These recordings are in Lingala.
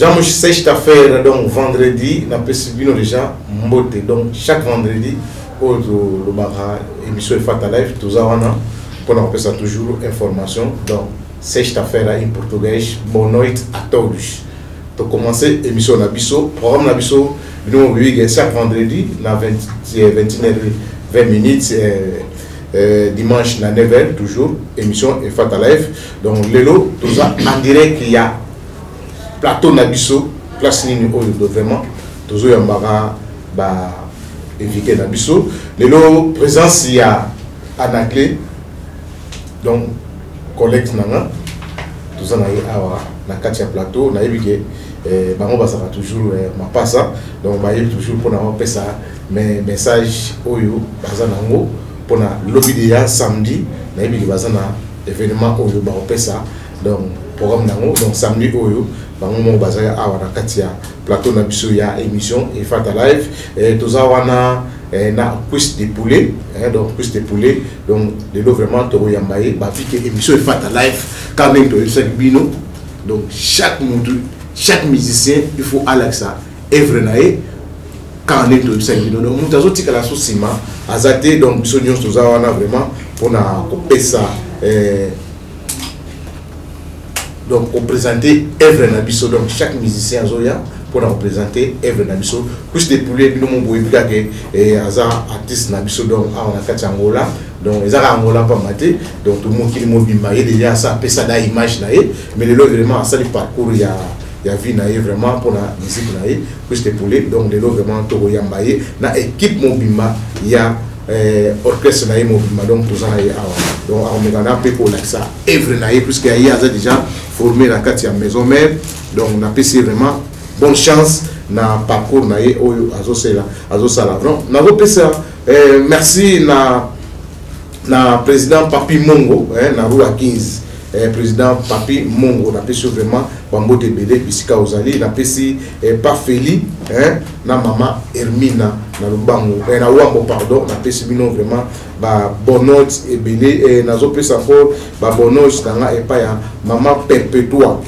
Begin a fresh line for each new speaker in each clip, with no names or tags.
J'aime cette affaire donc vendredi, n'a pas suivi déjà mbote. Donc chaque vendredi, au le bar émission Fata Live, tout ça on a pour nous ça toujours information. Donc cette affaire là en portugais, bonne nuit à tous. Pour commencer émission Nabiso, programme Nabiso, nous chaque vendredi, na 21h20 minutes. Dimanche na 9h toujours émission Fata Live. Donc lelo tout ça en direct il y a plateau Nabiso, place ligne vraiment toujours yambara ba éviter Nabiso. Lelo présence il y a Anaclé donc collecte nanga tout ça na awa na katia plateau na yebike bango basaka toujours ma passa donc ba yeb toujours pour na pesa mais message oyo bazanango pour na lobby de samedi na yebike bazana événement oyo ba pesa donc programme nango donc samedi oyo bango mo bazaya awa na katia plateau na biso ya émission et Fata Live et tout ça wana na cuisse de poulet donc cuisse de poulet donc de l'eau vraiment to yambaye ba pique émission et Fata Live quand même to bino donc chaque musicien il faut Alexa œuvre nae quand même to bino donc mutazo tika la sosima azate donc biso nyos to za wana vraiment pour na kopesa donc on présenter œuvre nabiso donc chaque musicien zoya pour représenter œuvre nabiso plus de poulet bino mon boy bigake et aza artiste nabiso donc on a kati Angola donc ezaka Angola pas maté donc tout le monde qui mobimba et déjà ça pesa da image nae mais le vraiment ça le parcours ya vie nae vraiment pour la musique nae plus de poulet donc le vraiment to yambaye na équipe mobimba ya orchestre nae mobimba donc tout ça nae donc on me gana pe pour ça œuvre nae puisque il y a déjà formé la Katia maison mère donc on a passé vraiment bonne chance na parcours nae oyo azosala donc na pesa merci na président Papi Mongo na rue 15 président Papi Mongo na pesi vraiment bambo de bélé bisika ozali na pesi pas Feli na maman Hermina na lubango na wambo pardon na pesi bino vraiment ba bonote et belé na zo pesa encore ba bonote na et pas ya maman perpétua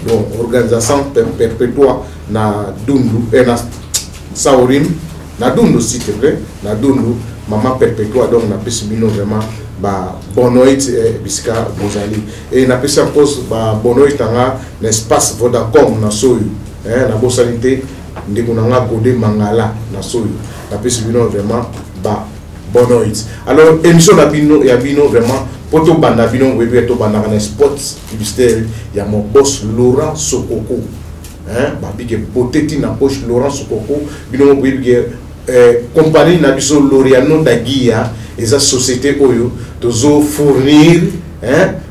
donc organisation perpétua na Dundu na Saorim na Dundu s'il te plaît na Dundu maman perpétua donc na pesi bino vraiment ba bonoit bisika bozali et na pesi encore ba bonoit nga l'espace Vodacom na soyo na bosanité ndeko na nga Godé Mangala na soyo na pesi bino vraiment ba bonoit alors émission na bino ya bino vraiment poto banda bino webi to banda na spot publicitaire ya mon boss Laurent Sokoko ba bige poteti na poche Laurent Sokoko bino webi compagnie na biso Loriano Dagia et sa société oyo tozo fournir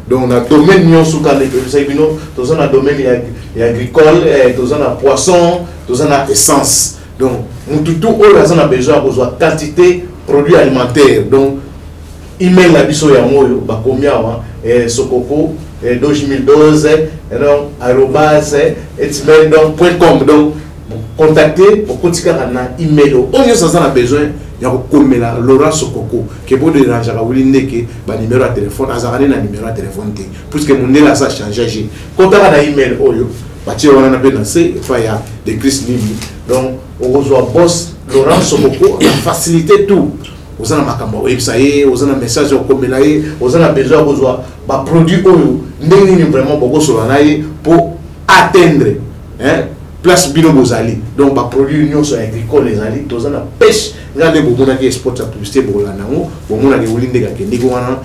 donc na domaine nyonso ka les bino tozo na domaine ya agricole tozo na poisson tozo na essence donc mututu oyo azana besoin besoin quantité produits alimentaires donc email na biso ya moyo ba komia wa sokoko 2012 donc @etmail.com donc contacter pour continuer na email oyo ça a besoin ya komela Laurent Sokoko que bo déranger ka wuli ndeke ba numéro de téléphone azarane na numéro de téléphone te puisque mon nela ça changer contact na email oyo ba ti wana na benancer fa ya de Chris Nimi donc on reçoit boss Laurent Sokoko la facilité tout aux ana makambo website aux ana message au komela aux ana besoin reçoit ba produit oyo ndenge vraiment boko so na pour atteindre place bino bozali donc ba produit union so agricole les ali tozana pêche regardez bomona ki export la publicité bola nango bomona ke ulinde ka kendiko wana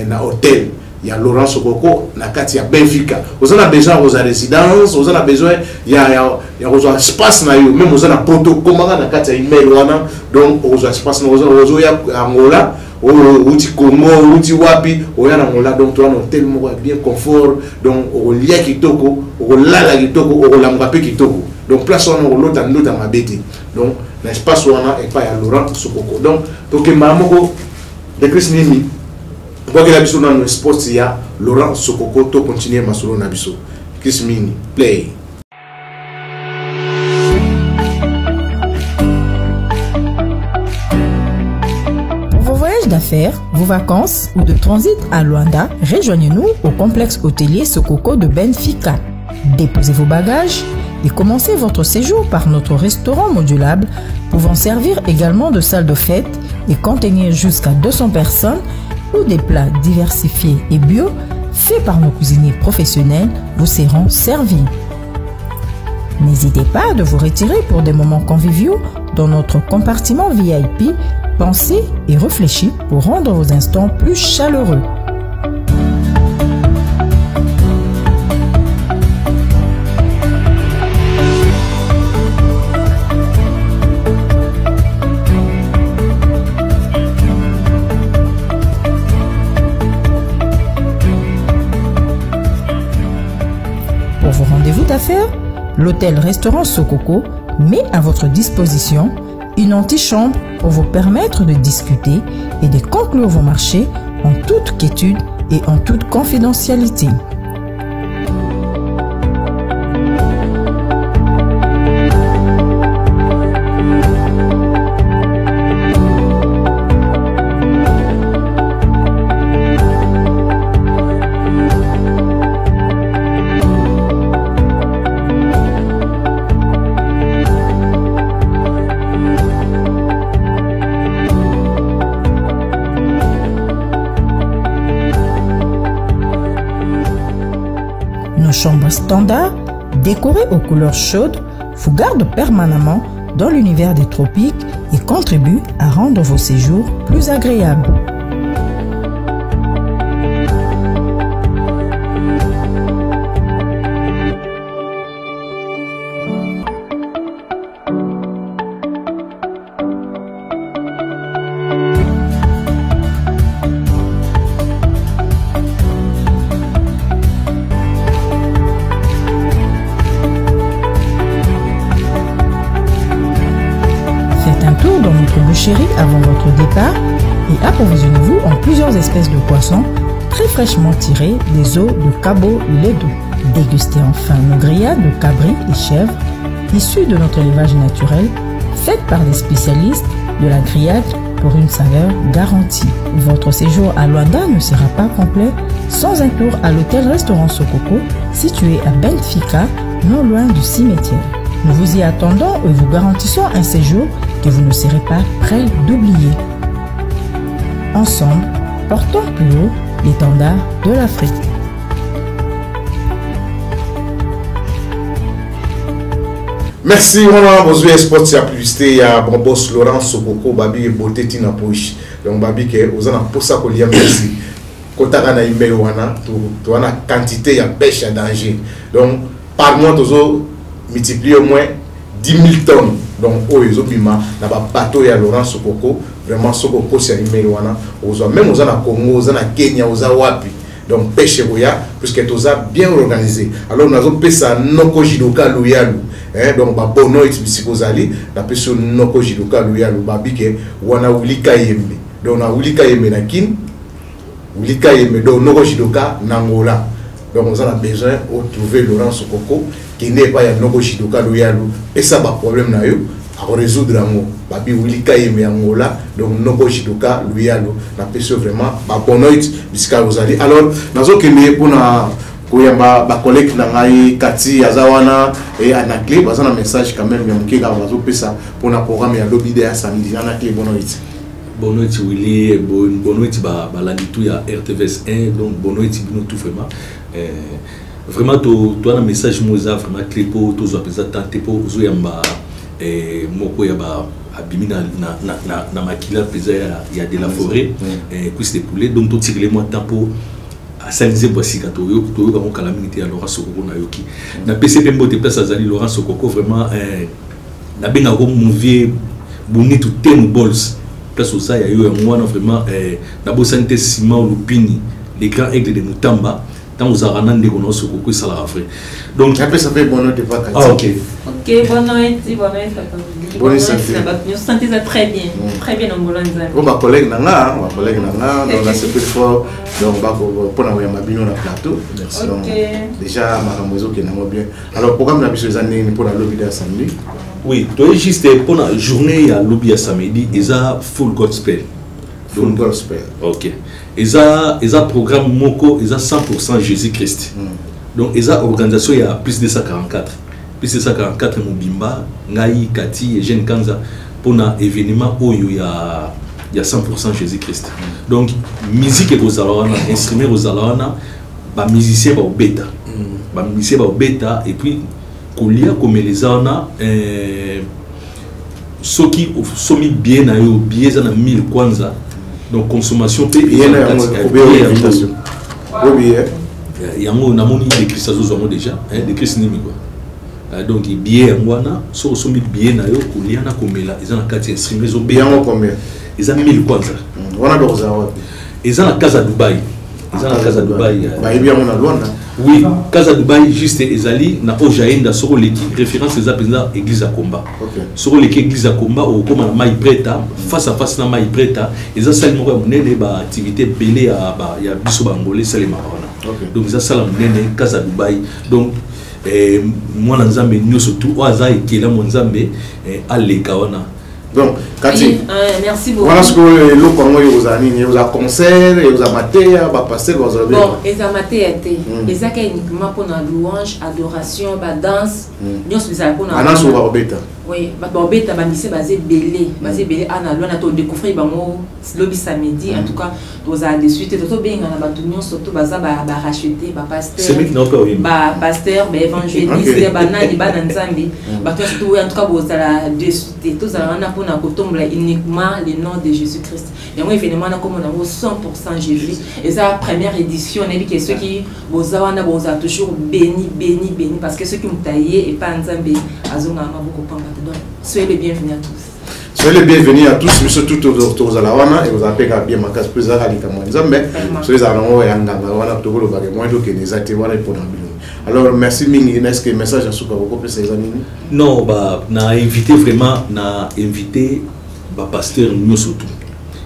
na hôtel ya Laurent Sokoko na kati ya Benfica ozana besoin aux résidence ozana besoin ya ozana espace na yo même ozana poto komanga na kati ya email wana donc ozana espace na ozo ya Angola outi Congo outi wapi oya na Angola donc toi hôtel mo bien confort donc o lia kitoko o lala kitoko o lamba pe kitoko donc place on o lota ndota mabeti donc l'espace wana et pas ya Laurent Sokoko donc to ke mamoko de Chris Nimi quoi que la biso dans le sport ya Laurent Sokoko to continuer masolo na biso Chris Mini play.
D'affaires, vos vacances ou de transit à Luanda, rejoignez-nous au complexe hôtelier Sokoko de Benfica. Déposez vos bagages et commencez votre séjour par notre restaurant modulable pouvant servir également de salle de fête et contenir jusqu'à 200 personnes où des plats diversifiés et bio faits par nos cuisiniers professionnels vous seront servis. N'hésitez pas de vous retirer pour des moments conviviaux dans notre compartiment VIP, pensez et réfléchis pour rendre vos instants plus chaleureux. Pour vos rendez-vous d'affaires, l'hôtel-restaurant Sokoko met à votre disposition une antichambre pour vous permettre de discuter et de conclure vos marchés en toute quiétude et en toute confidentialité. Nos chambres standards, décorées aux couleurs chaudes, vous gardent permanemment dans l'univers des tropiques et contribuent à rendre vos séjours plus agréables. Faites un tour dans notre boucherie avant votre départ et approvisionnez-vous en plusieurs espèces de poissons très fraîchement tirés des eaux de Cabo Ledo. Dégustez enfin nos grillades de cabri et chèvres issues de notre élevage naturel, faites par des spécialistes de la grillade pour une saveur garantie. Votre séjour à Luanda ne sera pas complet sans un tour à l'hôtel-restaurant Sokoko, situé à Benfica, non loin du cimetière. Nous vous y attendons et vous garantissons un séjour que vous ne serez pas prêt d'oublier. Ensemble, portons plus haut l'étendard de l'Afrique.
Merci, on a besoin de sport, c'est la publicité. Il y a bon boss Laurent Sokoko, Babi et Beauté Tina Pouch. Donc, Babi, vous en avez pour ça qu'on y a merci. Quand on a une email, on a quantité, il y a pêche à danger. Donc, par mois, tu as multiplié au moins 10 000 tonnes. Donc, ils ont mis un bateau à Laurent Sokoko. Vraiment, Sokoko, c'est une email. Même aux Congo, aux Kenya, aux Awapi. Donc, pêche Boya, puisque tout ça bien organisé. Alors, nous avons fait ça, Noko Jidoka Loyalu. Donc, Bono et Psychosali, la personne Noko Jidoka Loyalu, Babike, Wana Ulika Yembe. Donc, on a Ulika Yembe Nakin, Ulika Yembe, donc Noko Jidoka Nangola. Donc, nous avons besoin de trouver Laurent Sokoko, qui n'est pas un Noko Jidoka Loyalu. Et ça, c'est problème à résoudre. Babi Ulika Yembe Angola, donc Noko Jidoka Loyalu. La personne vraiment, Bono et Psychosali. Alors, nous avons pour ba collègue nangai Kati Azawana et Anakle bazana message quand même yamukega bazo pesa pour na programme ya lobby de samedi Anakle
bonoiti Willy bonoiti ba landitu ya RTVS 1 donc bonoiti bino tout vraiment vraiment to na message moza vraiment clé pour to zo pesa tante pour zo yamba moko ya ba abimi na makila pesa ya de la forêt cuisse de poulet donc to tirer moi temps pour asalize boisi kato yo to yo kala minute ya Laurent Sokoko na yoki na PCP mbote place azali Laurent Sokoko vraiment na benga ko movie boni tout tem balls place osa ya yo mwana vraiment na bo santé ciment lupini les grands aigles de Mutamba tant aux arana de Laurent Sokoko ça la vrai donc
après ça fait bonne de vacances.
Ah OK
bonne santé. Nous sentons ça très bien en Bologna.
On va collègue nanga, donc là c'est plus fort, donc on va pour nous mabino na plateau. Donc déjà maramozo qui n'a bien. Alors programme la biso années pour la lobby de samedi.
Oui, toi juste pour la journée à lobby à samedi, ils a full gospel.
Full gospel.
OK. Ils a programme moko, ils a 100% Jésus-Christ. Donc ils a organisation il y a plus de 144. puis c'est ça 44 Mobimba ngai Kati et Jeune Kanza pour un événement où il y a 100% Jésus-Christ. Donc musique et aux alana instrument aux alana ba musicien ba bêta ba musicien ba bêta et puis kolia comme les alana ceux qui sont mis bien à eux bien dans 1000 kwanza donc consommation paye bien il y a un amoni de Christos déjà de Christ nimi quoi donc bien wana so so mis bien na yo kolia na komela ils ont 4 instruments ils ont bien
combien
ils ont 1000 kwanza
wana doza wapi
ils ont la casa Dubaï ils ont la casa Dubaï
ba bien on a Luanda
oui casa Dubaï juste ezali na ojaenda soko leki référence les appels église à combat soko leki église à combat au comme na mai preta face à face na mai preta ils ont seulement monene ba activité belé à ba ya biso bangolais salema wana donc ils ont sala monene casa Dubaï donc moi nzambe nyoso tout oza ekela mo nzambe aleka wana.
Donc, Cathy,
oui, merci beaucoup.
Voilà ce que le Congo vous a dit, vous a concert, vous a maté, vous a passé, vous a
bon, ils ont maté, ils ont uniquement pour la louange, adoration, la danse, nous sommes pour la
danse.
Oui, bobeta bandissé basé belé ana lona to découvrir bango lobby samedi en tout cas aux a de suite to bien na batunyo surtout baza ba racheter ba pasteur
c'est mec non pas
ba pasteur ba évangéliste ba nani ba nzambi ba to surtout en tout cas vous la de suite tous a na pour na kotombola uniquement le nom de Jésus-Christ et moi événement na comme on a 100% Jésus et ça première édition on a dit que ceux qui vous a toujours béni parce que ceux qui ont taillé et pas nzambi azonga beaucoup pas. Donc, soyez les bienvenus à tous.
Soyez les bienvenus à tous, monsieur tout autour de la Wana, et vous appelez bien ma case plus à la mais soyez à l'envoi et à l'envoi, tout le monde, moi, donc, les activités pour nous. Alors, merci, Mingi, est-ce que le message à Souka, vous pouvez ces amis?
Non, bah, on a invité vraiment, on a invité, bah, pasteur, nous surtout.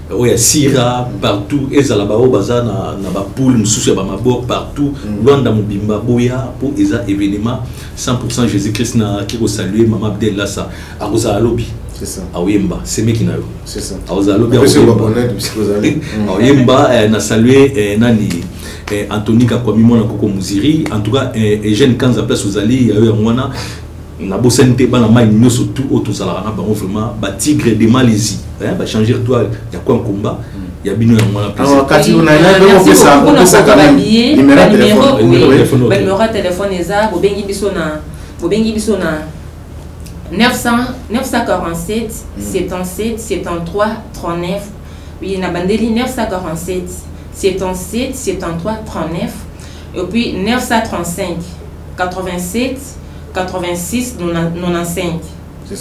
Oui, Sira, partout, et à la Bao Baza, na Bapoul, Moussoucha, Bamabor, partout, loin dans Mobimba, Boya, pour les événements 100% Jésus-Christ, qui va saluer Maman Abdel Lassa, à Rosa Lobby.
C'est ça.
À Oyemba, c'est mec qui n'a eu.
C'est ça.
À Rosa Lobby, à Oyemba, on a salué Nani. Anthony Kakwami, Mona Koko Mouziri, en tout cas, Eugène Kanza Place Ozali, il y a eu un mois. Na bosante bana mai nyoso tout autozala na bango vraiment ba tigre de Malaisie ba changer toi il y a quoi un combat il y a bino ya mwana place
alors Cathy on a ça quand même
numéro téléphone eza bobengi biso na 947 77 73 39 oui na bandeli 947 77 73 39 et puis 935 87 86 95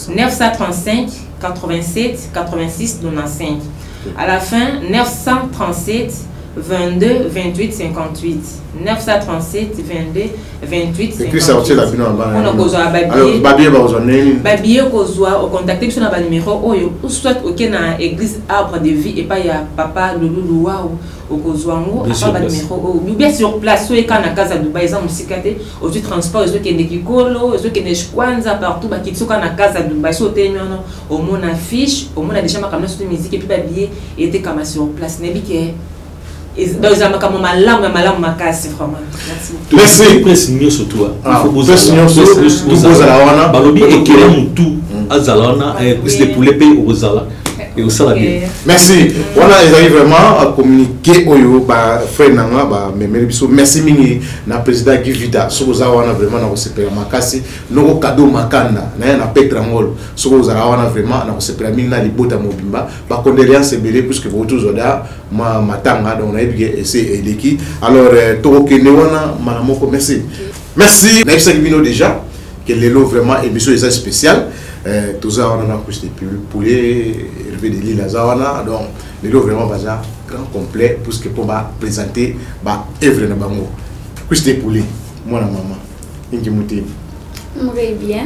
935 87 86 95 à la fin 937 22 28 58 937 22 28 58
et ça la bino
on a besoin
alors
babier kozwa au contacter sur na numéro oyo ou soit aucun na église arbre de vie et pas ya papa lulu waou au kozwango à pas numéro ou bien sur place ou quand na casa Dubaï za musikate au du transport ceux qui ne kikolo ceux qui ne kwanza partout ba kitsoka na casa Dubaï so tenyono au mon affiche au mon a déjà ma caméra sur musique et puis babier était comme sur place nebi que donc ça m'a comme malamu makasi vraiment
merci
presse mieux sur toi
il faut poser la wana
balobi ekela mutu azalana plus de poulet pay au zala et au sala bien
merci on a vraiment à communiquer oyo ba frère nanga ba memeli biso merci mingi na président Givida sokoza wana vraiment na kosepela makasi noko cadeau makanda na Petra Ngolo sokoza wana vraiment na kosepela mingi na libota mobimba ba condoléances belé puisque vous tous oda matanga donc on a bien essayé l'équipe alors tokene wana malamoko merci merci na bino déjà que lelo vraiment émission est spéciale tout ça on a plus de poulet élevé de l'île Azawana donc les deux vraiment bazar grand complet pour ce que pour présenter ba œuvre na bango plus de poulet moi la maman ingi muti
très bien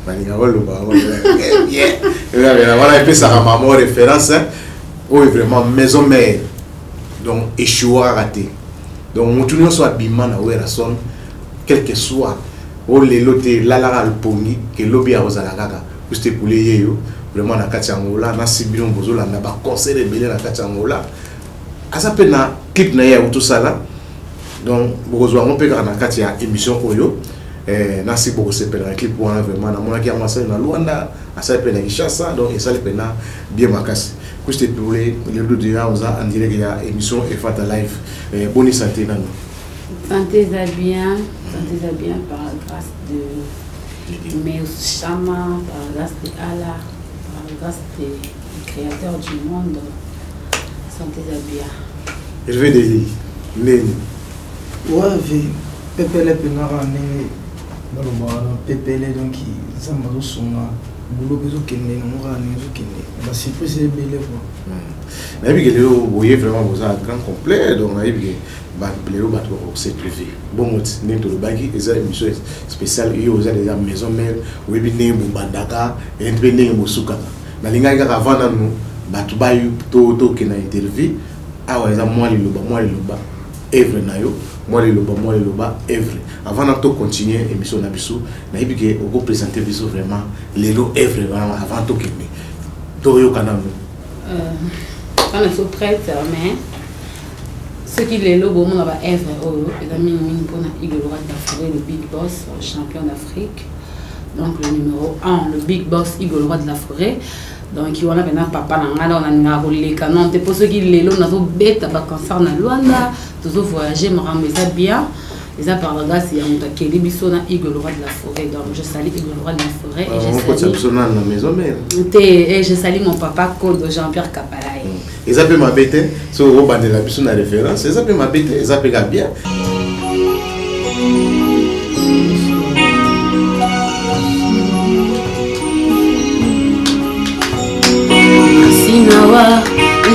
balinga wolo ba bien voilà un peu ça maman référence oh vraiment maison mère donc échoua raté donc mutu soit bima na wera son quel que soit o le lote la la alpongi que lobi a ozala kaka juste pour les yo vraiment na katsangola na sibino bozola na ba concert belé na katsangola asa pe na clip na ya tout ça là donc bozwa on peut na katia émission oyo Nasi beaucoup c'est pendant clip pour vraiment na mona qui a massé na Luanda à ça pendant Kinshasa donc et ça le pendant bien makasi que je te voulais le deux dia on a en direct il y a émission et Fata Live bonne santé nano
santé ça bien par la grâce de mes Chama par la grâce de Allah par la grâce du créateur du monde santé ça bien
je vais dire Nene
ouais pepele penara nene dans le bar pepele donc ça m'a donné son boulot besoin qu'il n'ait pas qu'il n'ait la surprise est belle quoi
mais puis que vous voyez vraiment vous avez un grand complet donc là puis les robots c'est privé bon n'est tout le bagage et émission spéciale il y a déjà maison mère ou bien né mbandaka et puis né mosuka na linga ka avant nous batu bayu to que na interview ah ouais ça moi le loba Evre nayo moi le loba Evre avant de continuer émission na biso na ibike on va présenter biso vraiment les lots Evre vraiment avant to kemi to yo kana
on est prête mais ce qui les lots bon on va Evre les amis mine pour na Igor d'Afrique le big boss champion d'Afrique donc le numéro 1 le big boss Igor de la forêt donc il y a un papa on a un canon pour ceux qui les lots na zo bête ba cancer na Luanda toujours voyager me rendre bien et ça par la grâce il y a un Kelly biso na Igor de la forêt donc je salue Igor de la forêt et je salue mon papa Code Jean-Pierre Kapalaï
et ça peut m'embêter sur au bande la biso na référence et ça peut m'embêter et ça peut bien
Sinawa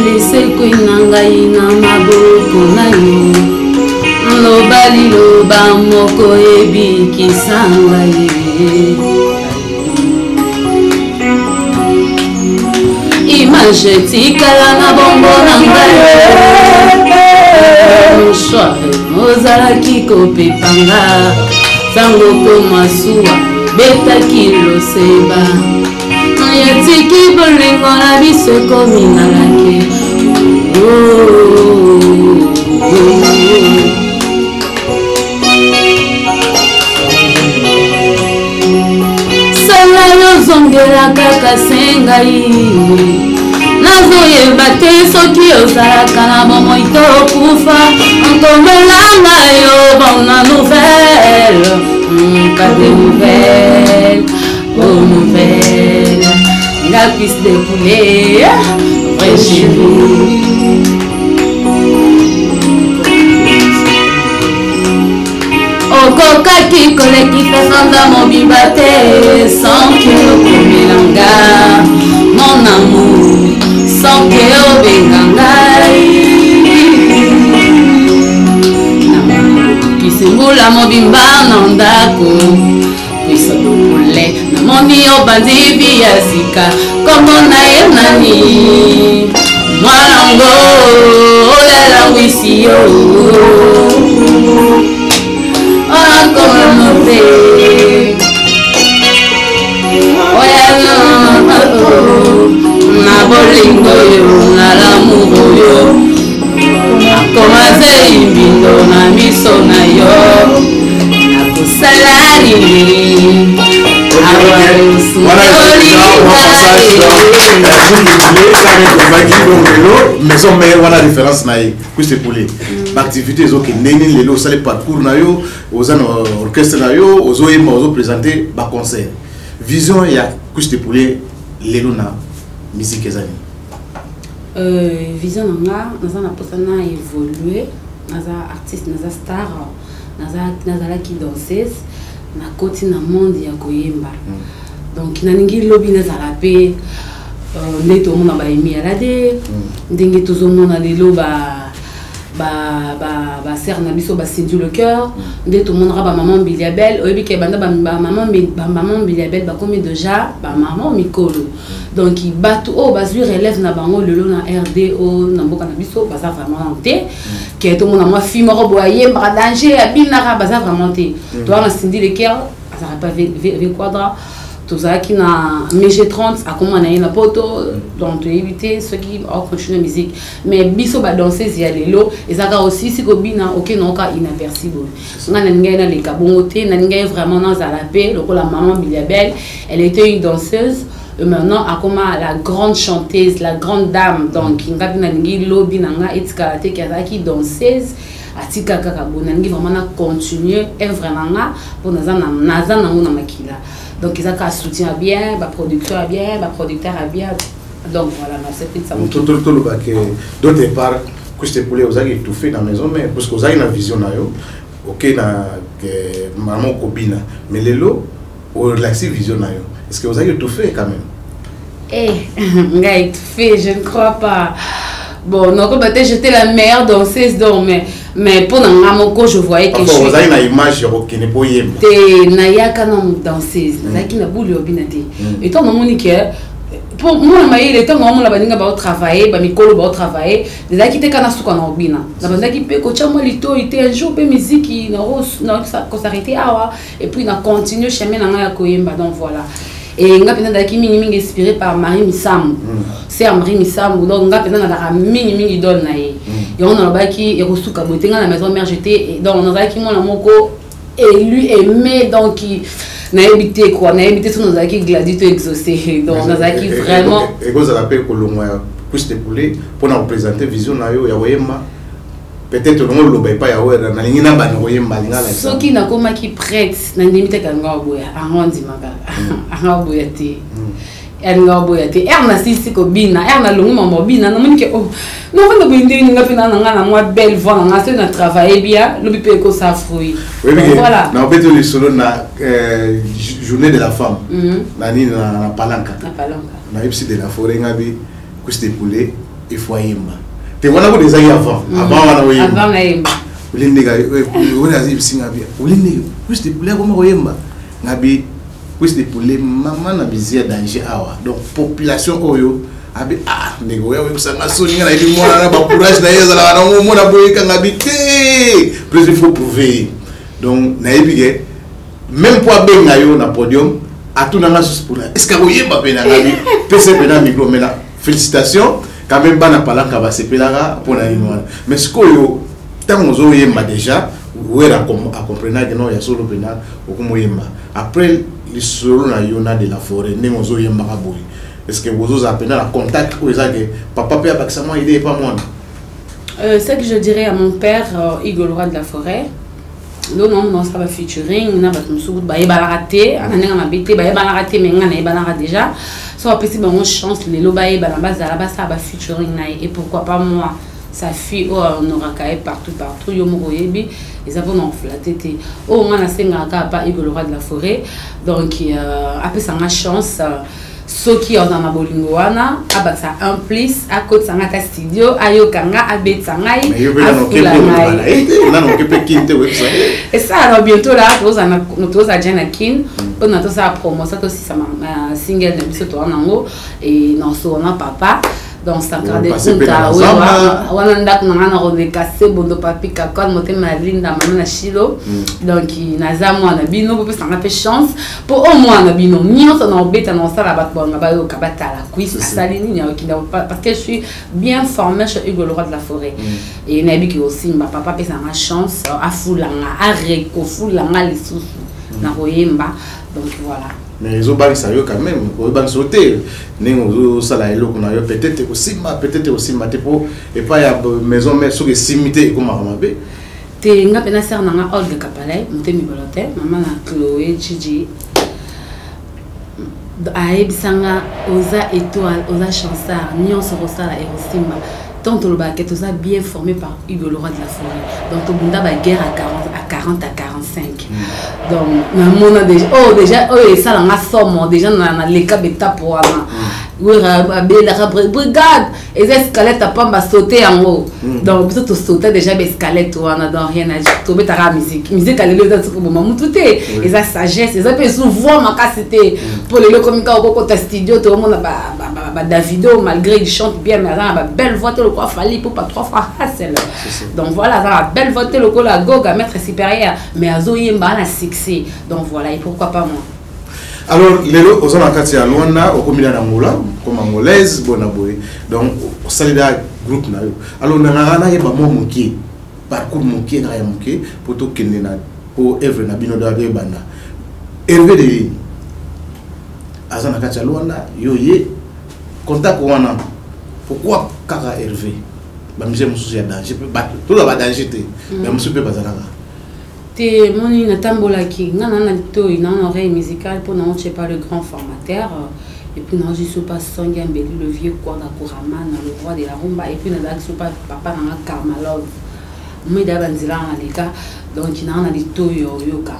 laissez ngai na maboko na yo lobali loba moko ebi kisanga ye image tikala na bombo na ngai soir ozalaki kopepanga sango komasuwa betaki loseba yatiki bolingo na biso kominalaki sala yozongela kaka sengai nazoyeba te soki ozalaka na bomoi to okufa nkomelanga yo bona nouvelle pas de nouvelle aux nouvelles la cuisse de poulet vrai chez vous okokaki kolekisa sanda mobimba te sans que okomelanga mon amour sans que obenga ngai kisengula mobimba na ndako kuisa dopule namoni obandi via sika komo na ye nani mwanango olela wisi yo akomote oyala na bolingo yo na lamour yo akomaze imbindo na miso na yo salari
maison mère voilà référence naïe que c'est pour les activités qui neni les lots ça les parcours naïo aux orchestres naïo aux oema aux présenter bas concert vision il y a que c'est pour les lots na musique ezali
vision nga na posa na évoluer na artiste na star nazalaki danseuse na koti na monde ya koyemba donc naningi lobi nazala pe nde tomona baemi alade ndenge tozomona lelo ser na biso basindu le cœur nde tomonaka bamaman biliabel oyebi ke banda bamaman biliabel bakomi déjà bamaman mikolo donc bato oyo bazwi relève na bango lelo na RDO na mboka na biso baza vraiment te ke tomona mwa fille moko boye ayembaka danger abinaka baza vraiment te towana sindi le cœur azalaka pa ve quadra tout ça qui na MG30 à comment on a une poto donc de éviter ceux qui ont continué la musique mais biso ba danser y aller lo et ça aussi si kobina OK non ka inapercible on a n'inga les kabongoté n'inga vraiment dans la paix le la maman Biliabel elle était une danseuse et maintenant à comment la grande chanteuse la grande dame donc ngapina ngi lobby nanga etikate qui danseuse atika kaka bonangi vraiment na continuer et vraiment pour naza na makila. Donc ils ont un soutien bien, un producteur bien, un producteur bien. Donc voilà, c'est ça.
D'autre part, que je pour vous avez tout fait dans la maison, mais parce que vous avez une vision là, ok na maman cobina, mais les lots, vous relaxez vision là. Est-ce que vous avez tout fait quand même?
Eh, tout fait, je ne crois pas. Bon, non, comme j'étais la meilleure danseuse, donc mais pour Namoko, je voyais que je suis.
Vous avez une image qui n'est pas yem.
T'es Nayaka non danseuse, Nayaki na boule obinati. Et toi, maman dit que pour moi, il était moment la baninga ba travailler, ba mikolo ba travailler. Déjà qui était kana suka na obina. La banda qui peut coacher moi lito, était un jour pe musique na ça s'arrêter awa et puis na continue chemin na ya koyemba donc voilà. Et nga pena daki mingi inspiré par Marie Misam. C'est Marie Misam donc nga pena na mingi donne na ye. Et on a baki et resuka boté nga la maison mère j'étais donc on a qui mon moko et lui aimé donc na habité quoi na habité sur nos aki gladito exaucé donc nos aki vraiment
et vous avez appelé Kolongoya plus de poulet pour nous présenter vision na yo ya wema peut-être on le bail pas ya wera na lingina ba na wema linga la
so qui na koma qui prête na limite ka ngaboya ahondi makala ahoboya te ngaboya te erna sisi ko bina erna longu mama bina na monike oh non on binde ni ngapi na ngana moi belle voix na se na travailler bien le bipe ko ça fruit
voilà na obeto le solo na journée de la femme na ni na palanka na ipsi de la forêt ngabi kuste poulet et foyemba te wana ko déjà avant wana oyemba
avant na yemba
ulinde ga wona ipsi ngabi ulinde kuste poulet ko ma oyemba ngabi kuste poulet maman na bizia danger awa donc population oyo abi nego ya usanga soni na ili mwana na ba courage na yeza na ngo mona boyeka ngabi te plus il faut prouver donc na ebige même pour benga yo na podium atuna nga sus pour est-ce que oyeba pena ngabi pese pena micro mena félicitations quand même bana palanga ba sepelaka pour na ino mais ce que yo tango zo yemba déjà wera a comprendre que non ya solo pena okumoyemba après les solo na yona de la forêt ne zo yemba ka boy. Est-ce que vous avez un contact ou est-ce que papa peut avoir idée pas moi?
Ce que je dirais à mon père, Igor Roi de la Forêt, le nom non ça va featuring, on a raté, on a habité, raté mais on a déjà. Soit possible on chance les lobaye balabas à la base ça va featuring et pourquoi pas moi? Sa fille on aura caillé partout yo moyebi ils avons non flatté oh on a senga pas Igor Roi de la Forêt donc après ça ma chance ceux qui ont dans bolingo wana abasa un plus à côté sanga studio ayo kanga abetsanga et ça alors bientôt là nous à Janakin on a tout ça promo ça aussi ça single de biso to nango et non so on a papa donc ça garde compta wana ndak na rone cassé bondo papi kakon moté malinda mama na chilo donc naza mwana bino peut ça fait chance pour au moins na bino nyonso na obeta na sala bat bonga ba yo kabata la quiz salini nya parce que je suis bien formée chez Hugo le Roi de la Forêt et nabi qui aussi ma papa peut ça ma chance à fulanga à reko fulanga les sous na royemba donc voilà.
Mais ils ont banque ça quand même, ils ont sauté. Nous ça là peut-être aussi matepo et pas ya maison mais sur les simité comme Ramabé.
Te nga pena ser na nga Olga Kapalay, mutemi bolote, maman na Chloé Gigi. Aebisanga oza étoile, oza chansard, nion se rosala et rosimba. Tant le baquet oza bien formé par Hugo le Roi de la Forêt. Donc au bunda ba guerre à 40 à 45. Donc maman a déjà et ça la somme déjà na leka beta pour ana. La brigade et escalette à pas sauter en haut donc plutôt sauter déjà escalette on a dans rien à dire tomber ta musique à l'élo dans ce moment tout est et ça sagesse et ça peut souvent ma capacité pour les comme quand on côté studio tout le monde a Davido malgré il chante bien mais ça a belle voix le quoi fallait pour pas trois fois Hassel donc voilà ça a belle voix le la goga maître supérieur mais azo yemba la succès donc voilà et pourquoi pas moi.
Alors, lelo aux anakati à Luanda, au comité d'Angola, comme angolaise, bonaboy. Donc, au solidaire groupe na yo. Alors, na ngana yeba mo moké, parcours moké na ya moké, pour tout kenena, pour Evre na bino da banda. Hervé de azanakati à Luanda, yo ye contact wana. Pourquoi kaka Hervé? Ba musée mususu ya danger, ba tout la danger te. Mais mususu pe bazalaka.
Te moni na tambola ki ngana na to ina oreille musicale pour non je pas le grand formateur et puis non je suis pas Songa Mbeli le vieux Kwanga Kurama le roi de la rumba et puis na dax pas papa na Karmalov moi da banzila na leka donc ina na to yoka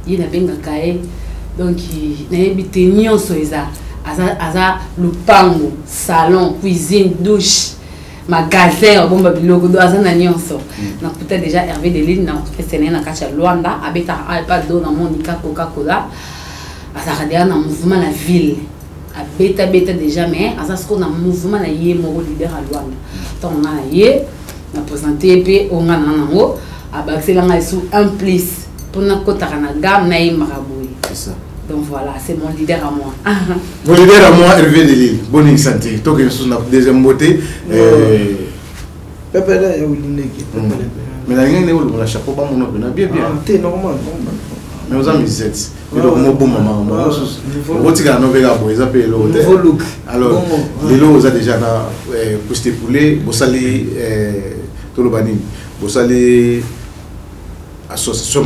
ina benga kae donc na ebite nyonso eza aza lupango salon cuisine douche magasin bomba biloko do azana nyonso donc peut-être déjà Hervé Deline na fesene na kacha Luanda abeta pas do na Monica Coca-Cola azaka na mouvement la ville abeta déjà mais azasko na mouvement na ye mo leader à Luanda donc na ye na présenter pe onga nango abaxela nga sous un plus pour na kotaka na gamme na ye maraboui c'est ça. Donc voilà, c'est mon leader à moi.
Mon leader à moi, Hervé Deline. Bonne santé. Toi qui es sur la deuxième beauté.
Pepe là, il y a une équipe.
Mais la ligne est où le chapeau pas mon nom. Bien, bien.
C'est normal.
Mais aux amis, c'est. Il y a un bon maman. On va dire que nous avons des appels. Alors, les lots ont déjà posté poulet. Vous allez tout le banni. Vous allez association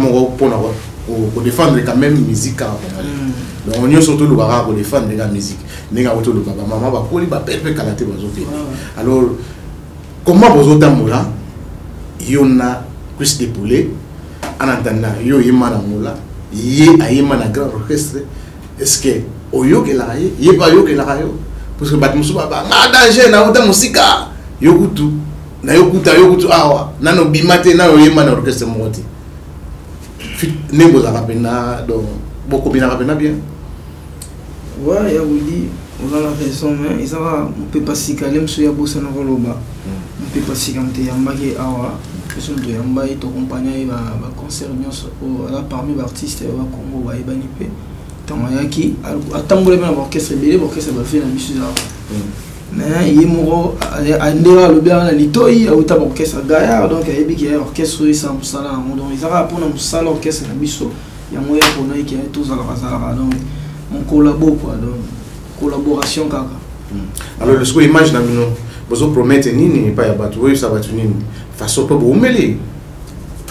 pour défendre quand même musique. Donc on y a surtout le barrage pour défendre la musique. N'est-ce pas le papa maman va pour les papels calater aux autres. Alors comment vous autres moula il y en a plus de poulets en attendant yo yemana moula yé a yemana grand orchestre est-ce que oyo que la yé pas yo que la yo parce que batmu suba ba na danger na uta musika yo kutu na yo kutu awa na no bimate na yo yemana orchestre moti Nebo za rapena donc beaucoup bien rapena bien.
Ouais, il y a Willy, on a la raison mais ils va on peut pas si calme sur ya bossa na roloba. On peut pas si canter yamba ke awa, parce que yamba est accompagné va concert nyonso là parmi les artistes wa Congo wa ebanipe. Tamayaki atambole na orchestre belé orchestre va faire la musique là. Mais il moro andera le bien la litoi au tab orchestre gaillard donc il y a orchestre 100% là donc ils ara pour nous salle orchestre na biso il y a moyen pour nous qui est tous à la bazar donc on collabore quoi donc collaboration kaka.
Alors le sco image na mino bozo promettre nini pas ya batu oui ça va tenir façon pas bomeli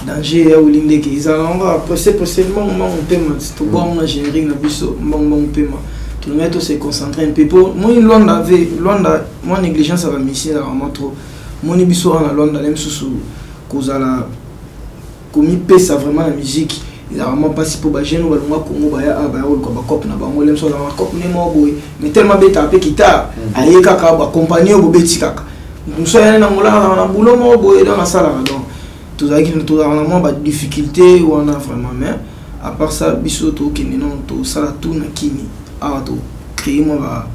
danger ya ulinde ki ils allons possiblement on peut tout bon na générique na biso bon peut tout le monde se concentrer un peu pour moi Luanda moi négligence ça va misser vraiment trop mon ibiso en Luanda même sous cause la comme il pèse vraiment la musique il a vraiment pas si pour bager nous balonga Congo baya aba ko ba cop na bango lem so na cop ne mo boy mais tellement bête apé kita aye kaka ba accompagner bo beti kaka nous sommes na mola na boulot mo boy dans la salle donc tout ça qui nous a vraiment ba difficulté ou on a vraiment mais à part ça biso to kini non to sala tout na kini awa to créer moi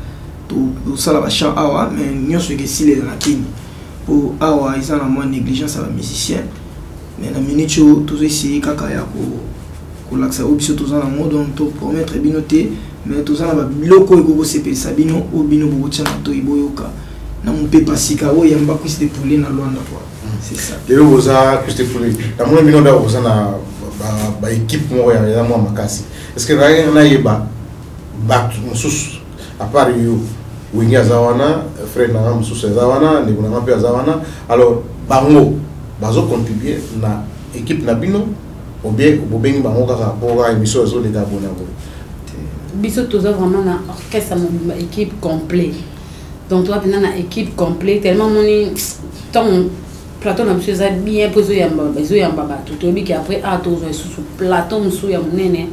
to sala ba chant awa mais nyonso ke sile na kini pour awa ils ont la moins négligence à la musicien mais na minute tout essayer kaka ya ko l'accès au biso tous en mode donc to promettre binoté mais tous en ba biloko ko sepel sabino o bino bo tchana to iboyoka na mon pe pasika o yamba kwisi de poulet na Luanda quoi c'est ça
les oza kwisi de poulet na mon bino da oza na ba équipe mo ya moi makasi est-ce que na yeba back mususu à part yo winga zawana frère na mususu zawana ni kuna mpe zawana alors bango bazo contribuer na équipe na bino ou bien bobengi bango kaka pour émission zo les abonnés
biso toza vraiment na orchestre na équipe complet donc toi pendant na équipe complet tellement moni ton plateau na biso za bien pozo yamba bato tobi ki après a tozo sous plateau musu ya munene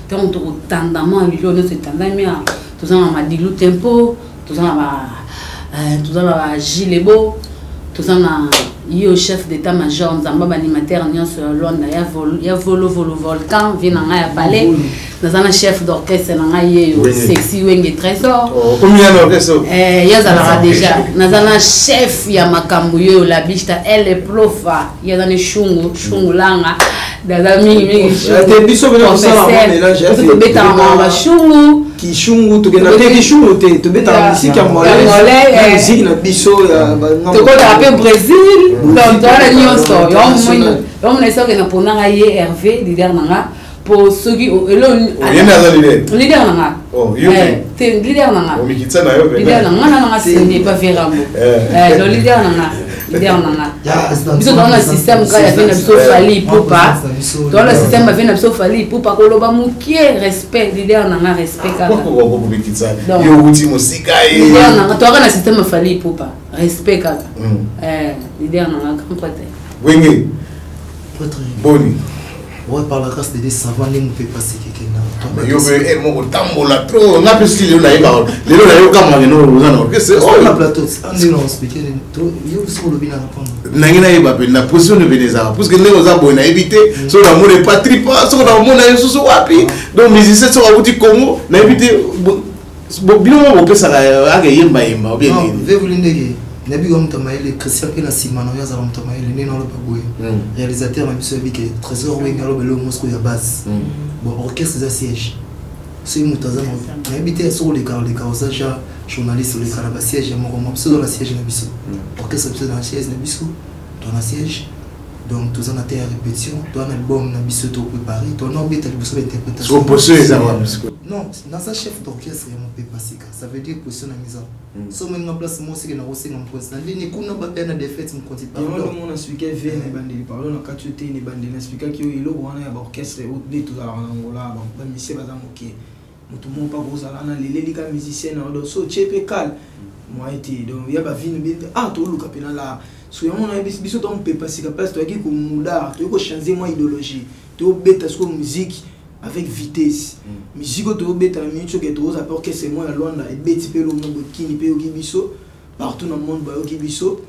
donc to tandamment lilo no se tandamia toza na madilu tempo toza na ba gilebo toza na yo chef d'état-major nzamba animateur nyonso Luanda ya volo volcan vina nga ya ballet nazana chef d'orchestre na yo sexy wenge trésor
combien d'orchestre
yazala déjà nazana chef ya makambu yo la bista elle profa yazana shungu langa Dada mingi.
Te biso bena ça la mélange.
To beta ma chungu.
Ki chungu to gena te chungu te beta musique ya mole. Musique na biso ya
to ko ta pe Brésil. Donc toi la nyonso. Yo mo na que na pona nga ye Hervé leader nanga pour ceux qui leader nanga.
Oh, yo.
Te leader nanga.
O mikitsa na yo.
Leader nanga ce n'est pas Vérambo. Le leader nanga. Biso dans le système quand il y avait biso fali poupa. Dans le système avait biso fali poupa ko loba mukie respect leader nanga respect ka.
Ko mikitsa. Yo uti musika e.
Leader nanga to kana système fali poupa respect ka. Leader nanga grand prêtre.
Wenge. Boni.
Ouais, par la grâce de Dieu, ça va, nous peut passer quelqu'un.
Yo be mo tambola trop. Na pesi le na iba. Le na yo kama ngeno uzana. Que c'est
oh la plateau. On nous expliquer yo sur le bina répondre.
Na ngina iba pe na position de Veneza. Parce que leo za boy na éviter. So na mo ne pas tripa, so na mo na yusu wapi. Donc musicien so wa uti Congo na éviter bo bino mo pesa la aga yemba yemba bien ni.
Ve vous l'indéguer. Nabi comme Tamaïle, Christian Pena Simano, Yazam Tamaïle, né dans le Pagoué. Réalisateur, même celui qui est trésor, oui, dans le Moscou, à base. Bon, orchestre de siège. C'est une moutazan. Habité sur les carrossages, journaliste, les carabas siège, mon roman, dans la siège, Nabiso. Orchestre dans la siège, Nabiso, dans la siège. Donc, tous en a été à répétition, ton album, Nabiso, tout préparé, ton orbite, Nabiso, l'interprétation. Non, dans sa chef d'orchestre, il y a mon pépasique. Ça veut dire position à mise en. So maintenant place moi c'est que na aussi en président ni kuna ba na défaite me compte pas.
Yo mon expliquer vient ne bande pardon na katuté ni bande expliquer que ilo wana ya orchestre ou de tout à Angola ba monsieur baza moké. Mutu mo pas gros ala na leli ka musicien na do so chepe kal. Moi été donc ya ba vini ah to luka pena la so ya mon biso donc pépasique place to ki ko muda to ko changer moi idéologie. To beta sko musique avec vitesse. Musique auto beta minute que tous apport que c'est moi à Luanda et beti pe lo mo kini pe o kibiso partout dans le monde ba o kibiso.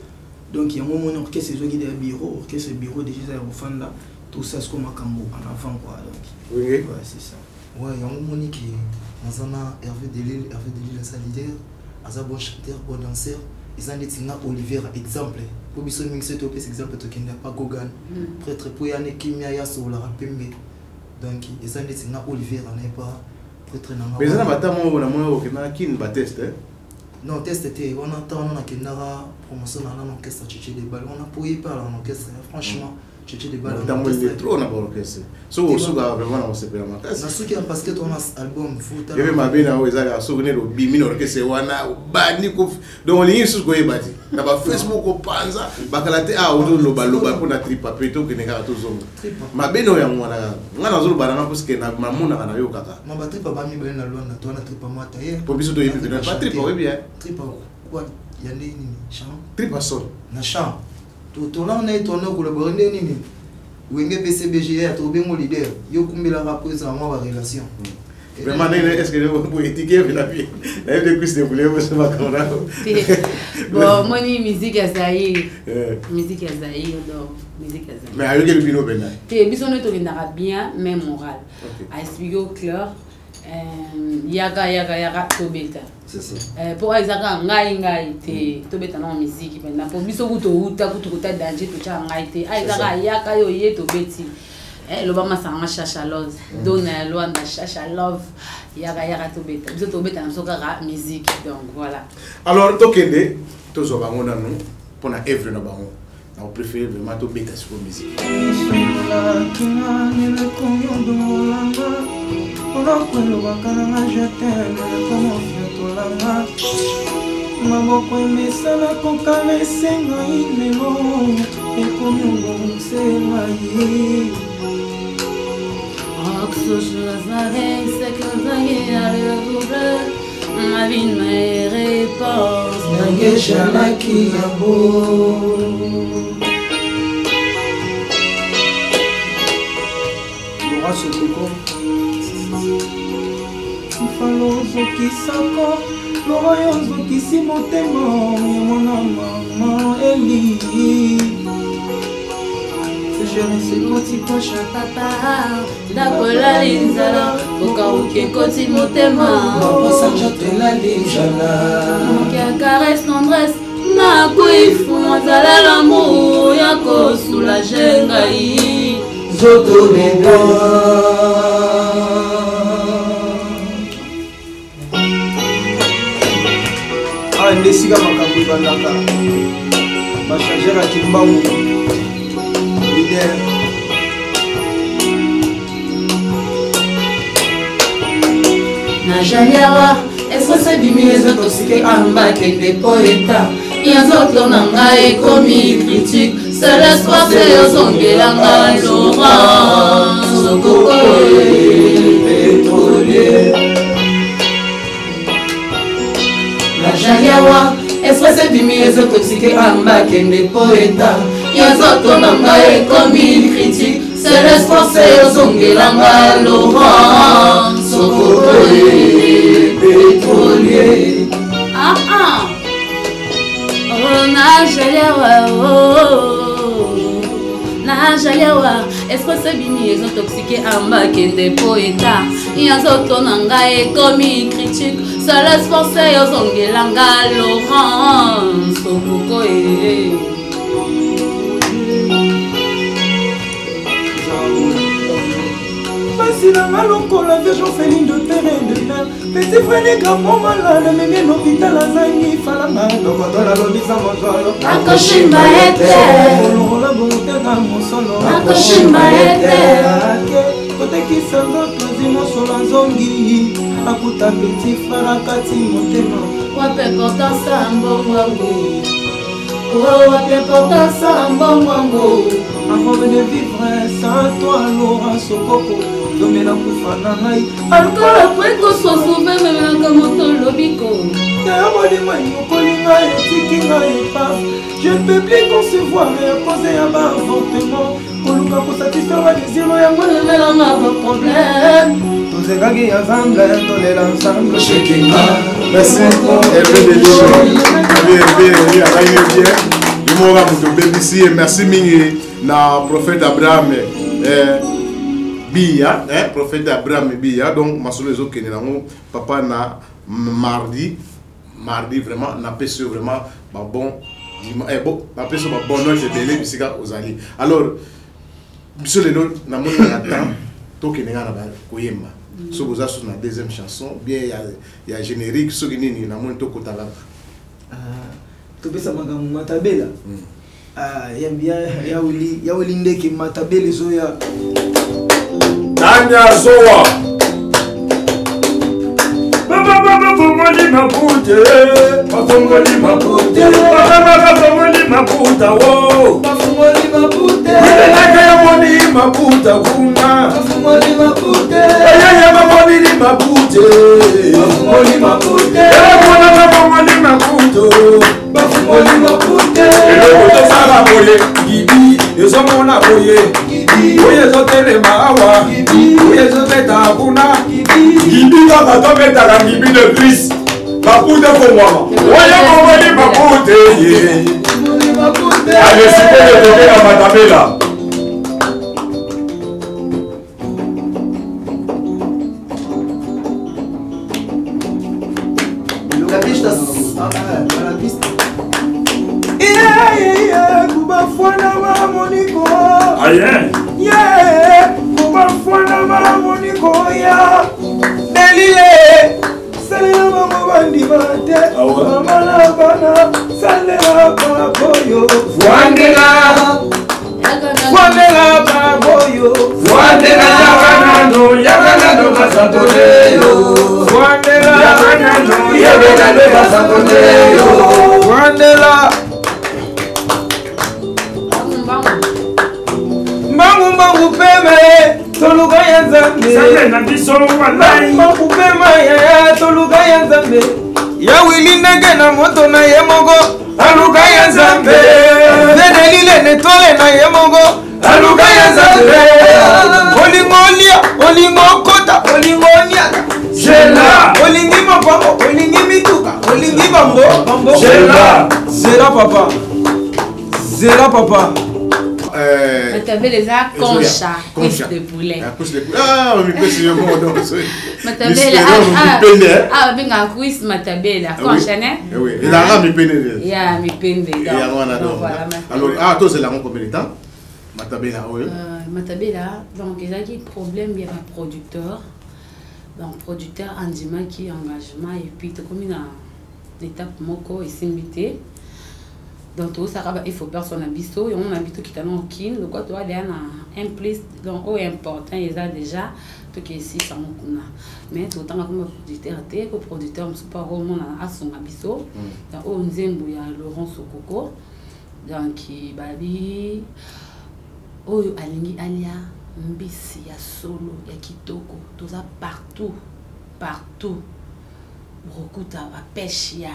Donc il y a un moment orchestre zo qui des bureau, orchestre bureau déjà au fanda tout ça c'est comme Makambo en avant quoi donc.
Oui,
ouais, c'est ça.
Ouais, il y a un moment qui dans un Hervé Delille sa leader, un bon chanteur, bon danseur, ils ont dit Olivier exemple. Pour biso mixer to pes exemple to kenda pas Gogan. Prêtre pour yana kimia ya so la rapembe. Donc ils ont dit Olivier n'est pas prêtre na.
Mais ça va tamo na mo que na kin ba test
non test était on attend on a kinara promotion dans l'orchestre Tchétché des balles on a pouillé par l'orchestre franchement Tchétché des balles
dans le trop na l'orchestre so so ga vraiment on se perd ma casse
na suki parce que ton album futa
et même abena o ezala so ne lo bimi na orchestre wana bani ko donc lingi so ko ebati na ba Facebook ko panza bakalate a o lo baloba pour na tripa peto que ne ka to zonga mabeno ya mwana ngana zo lo bana parce que na mamuna kana yo kaka
na ba tripa ba mi bana lo na to na tripa mata ye
pour biso to yebi na ba tripa oui bien
tripa quoi y a nini chant
tripa sol
na chant to là on est tourné collaborer nini wenge PCBG to bengo leader yo kumbela rapport za moi relation
vraiment est-ce que vous pouvez étiqueter la vie la vie de Christ de voulez vous ça va comme
bon moi ni musique azaï musique azaï donc musique azaï
mais avec le bino bena
te biso ne to ndara bien mais moral a expliquer au clair yaga to beta
c'est ça
pour ezaka ngai te to beta na musique pe na po biso kuto uta danger to cha ngai te ezaka yaka yo ye to beti lo ba masanga chacha love dona Luanda chacha love yaga to beta biso to beta na soka musique donc voilà
alors tokende to zo ba ngona no pona evre na bango on préfère vraiment to beta sur musique
maboko emesana kokamese ngai lelo ekomiongongse ngai
ma vie ne me réponse
nangeshalaki yabo Laura Sotoko Mfalo ozokisako Laura yozokisi motema ya mwana mama Eli
Koti kosha papa Dakola linzala Okauke koti motema
Pasanja tela linjala
Kia caresse tendresse Na kuifu Mazala l'amour Yako soulager ngai
nzoto leka ndesika makambo ebandaka bachargeur ya kimbangu lider
na jaliawa esose bimi ezotosike ambakende poeta yanzoto na ngai ekomi critique c'est l'espoir se yozongela ngai Laurent Sokokoe pétrolier na jaliawa esose bimi ezotosike ambakende poeta yanzoto na ngai ekomi critique c'est l'espoir se yozongela ngai Laurent Sokokoe pétrolier. Najalewa, est-ce que c'est bimi ils ont toxiqué en bas kende poeta yanzoto na ngai ekomi critique c'est l'espoir se yozongela ngai Laurent Sokokoe.
Sinanga lokola version féline de terrain de mer. Petit frère des grands malade, mais bien l'hôpital à Zangi Falanga. Donc on doit l'obisa mon solo.
Akoshima ete.
La bonté dans mon solo.
Akoshima ete.
Côté qui s'en va, prosimo sur la zongi. Akuta petit frère à Kati Motema.
Wape portant ça mbongo. Oh, wape portant ça mbongo.
Avant de vivre sans toi, Laurent Sokoko. Domena kufana ngai
alcool après que soit sauvé même comme moto lobiko
Yamoni mwenye kolinga etiki ngai pas. Je ne peux plus concevoir et causer un avortement. Koluka pour satisfaire ma désir ya moi
mais là n'a pas problème.
Tous ces gars qui ensemble tourner l'ensemble shakinga.
Merci. Merci Mingi na prophète Abraham Bia, prophète Abraham Bia. Donc ma solo ezo kenenango papa na mardi vraiment na pesi vraiment bon bon na pesi bon note belé bisika ozali. Alors biso lelo na moni na temps to kenenga na ba koyemba. So boza sur la deuxième chanson bien il y a générique so nini na moni to kotala.
To pesa magambo matabela. Ya wili ndeke matabele zoya
Tanya Soa Baba Fongoli Mapute Fongoli Mapute Baba Fongoli Maputa wo
Fongoli Mapute
Naka Moni Maputa Kuma
Fongoli Mapute
Ya Moni Mapute
Fongoli Mapute
Ya Moni Maputo
Fongoli Mapute
Ele sala boye Gibi Yoso mona boye Gibi Boye zo tele maawa Gibi Boye zo beta kuna Gibi kaka to beta la gibi de plus Mapute ko mama Oye Fongoli Mapute
Fongoli Mapute
Allez super de toke na matabela
La piste
Kubafwana wa moniko
Aye
kubafwana wa moniko ya Delile Salela mama bandi bate Mama bana Salela baboyo Wandela baboyo
Wandela yakanano basatoleyo
Wandela
yakanano basatoleyo
Wandela Mbangu peme toluka ya Nzambe
Sale na biso walai
Mbangu pema ya toluka ya Nzambe Ya wili ndege na moto na ye moko aluka ya Nzambe Benelile netole na ye moko aluka ya Nzambe Olingo kota olingo nyaka
Jela
Olingi mapambo olingi mituka olingi bambo
Jela
Zera papa
Matabele les a concha, cuisse de poulet.
Ah, mais qu'est-ce que bon donc
Matabele benga cuisse matabele concha né?
Oui, il a ramené peine.
Ya mi pende.
Alors toi c'est la combien de temps? Matabela, oui.
Matabela, donc il y a un problème, il y a un producteur. Donc, producteur, Andima qui engagement, et puis, comme une étape moko et s'imiter. Donc, tout ça, il faut personne habiter, et on habite qui est en kin, donc, tu as un plus, donc, important, il y a déjà, tout qui est ici, ça m'a. Mais, tout le temps, comme producteur, je ne sais pas vraiment à son habisso. Donc, on a Laurent Sokoko, donc, Babi, Oyo Alingi Alia. Mbisi ya solo ya kitoko toza partout brokuta ba pêche ya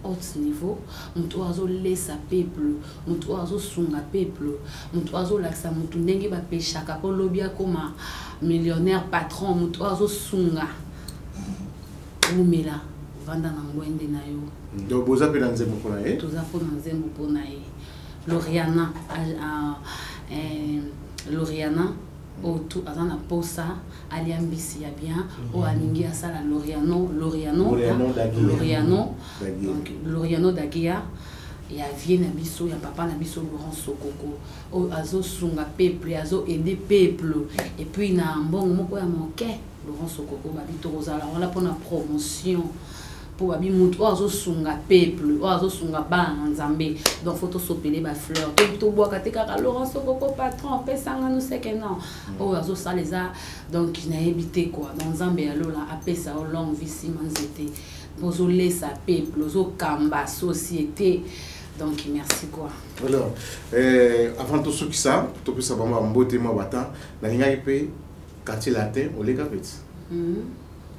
haut niveau mutu azo lesa peuple mutu azo sunga peuple mutu azo laksa mutu ndenge ba pêche ka po lobia koma millionnaire patron mutu azo sunga umela vanda na ngwende na yo
do boza pe na nzembo pona ye
toza po na nzembo pona ye Loriana Otu azana posa aliambisi ya bien o alingi asala Loriano Dagia ya vie na biso ya papa na biso Laurent Sokoko o azo sunga peuple azo aider peuple et puis na mbongo moko ya moke Laurent Sokoko ba bitozala wala pona promotion pour abi mutu azo sunga peuple azo sunga ba nzambe donc faut to sopele ba fleur to bois katika Laurent Sokoko patron pesanga nous c'est que non o azo saleza donc na habité quoi dans nzambe alola apesa o longue vie simanzete bozo lesa peuple ozo kamba société donc merci quoi
alors avant tout ce qui ça to peut savoir mbote mo bata na linga pe quartier latin au les capet.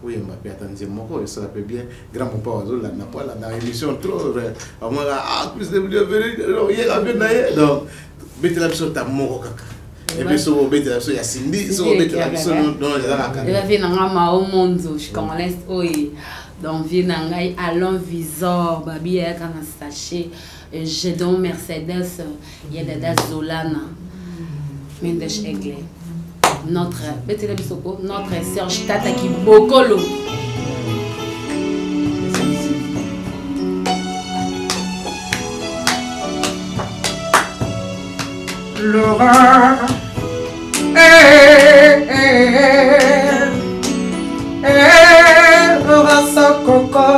Oui, on m'a fait attendre mon ça peut bien grand papa ozo la na pas la émission trop à moi plus de venir hier a bien donc bete la biso ta moko kaka et puis so bete la biso ya Cindy so bete la biso non la kaka
la vie na ngama au monde je commence oui donc vie na ngai Alon Visor babi ya kana sachet j'ai donc Mercedes Yedada Zolana Mendes Egle notre Serge Tata qui Bokolo.
Laura, Laura Sokoko,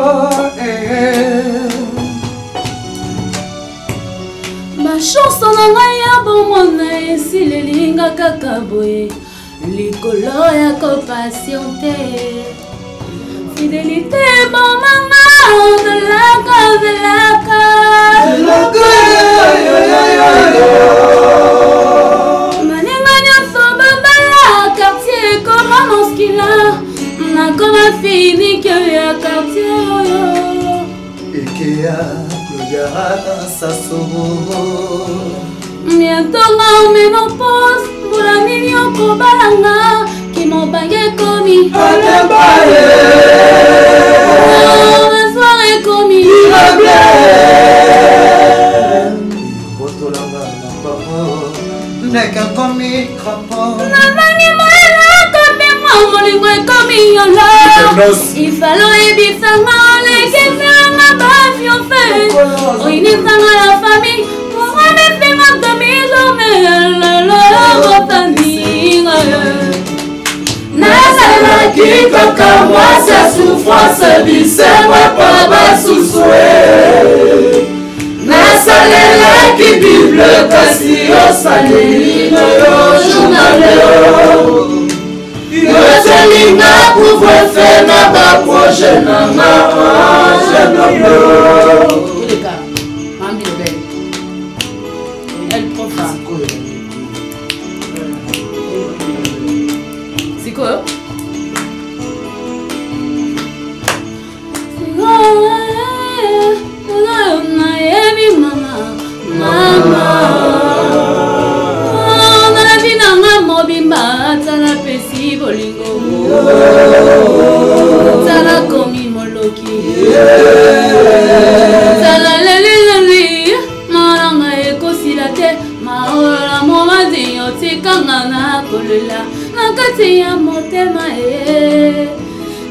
ma chanson n'a rien bon mon si les lignes kakaboye. Likolo ya compatienté fidélité bon maman de la maninga nyonso babala quartier comment skila na koma fini que ya quartier oyo
Ikea Claudia Sasoro
bientôt ma ménopause Boula nini kobalanga qui m'ont bagé commis
Alembaye
la soirée commis
Botolanga na papa Neka komi crapaud
Navani moela komi molingo komi yola Il fallait ebisanga lekefanga bafio fe Oinisanga la famille Pour me faire ma demi-journée
Nasalaki kaka mwasi souffrance bisemwa pa basusue nasalelaki bible kasi osaleli noyo journaleo yotelinga couvre-feu na baproje nanga angenoblo
Tala komi moloki Tala leleleli Maranga ekosila te Maola momadi yotikanga na kolela Nakati ya motema